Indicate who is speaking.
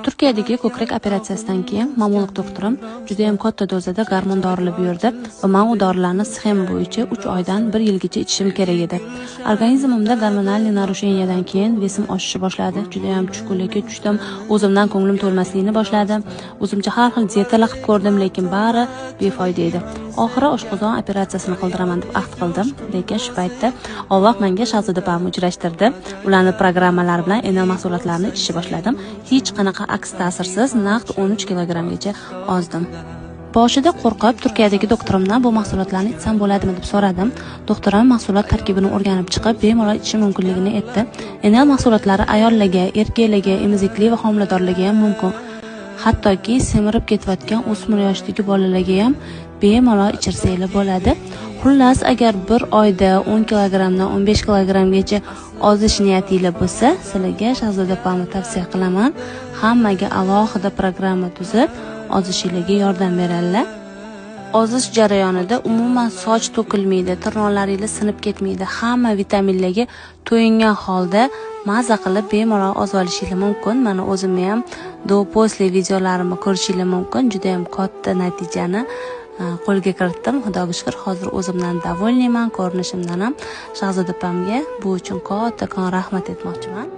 Speaker 1: Turkiyadagi ko'krak operatsiyasidan keyin mamlakat doktorim juda ham katta dozada gormon dorilar buyurdi va men u dorilarni sxema bo'yicha 3 oydan 1 yilgacha ichishim kerak edi. Organizmimda gormonal narusheniyadan keyin vesim oshishni boshladi. Juda ham chuqurlikka tushdim. O'zimdan ko'nglim to'lmaslikni boshladi. O'zimcha har xil diyetalar qilib ko'rdim, lekin bari befoyda edi. Oxiri oshqozon operatsiyasini qildiraman deb ahd qildim, lekin shu paytda Alloh menga Shahzoda opamni uchrashtirdi. Ularning programmalari bilan enal mahsulotlarini ichishni boshladim. Hech qanaqa aks ta'sirsiz naqd 13 kilogrammgacha ozdim. Boshida qo'rqib Turkiyadagi doktorimdan bu mahsulotlarni ichsam bo'ladimi deb so'radim. Doktorim mahsulot tarkibini o'rganib chiqib, bemalol ichish mumkinligini aytdi. Enal mahsulotlari ayollarga, erkaklarga, emizikli va homiladorlarga ham mumkin. Hattoki semirib ketayotgan o'smir yoshdagi bolalarga ham bemalol ichirsanglar bo'ladi. Xullas, agar bir oyda 10 kilogrammdan 15 kilogrammgacha ozish niyatinglar bo'lsa, sizlarga Shahzoda opamni tavsiya qilaman. Hammaga alohida programma tuzib, ozishingizga yordam beradilar. Ozish jarayonida umuman soch to'kilmaydi, tirnoqlaringiz sinib ketmaydi. Hamma vitaminlarga to'yingan holda maza qilib bemalol ozib olishingiz mumkin. Mana o'zimni ham do-posle videolarimni ko'rishingiz mumkin. Juda ham katta natijani qo'lga kiritdim. Xudoga shukr, hozir o'zimdan davolliyman, ko'rinishimdan ham. Shahzoda opamga bu uchun kattakon rahmat aytmoqchiman.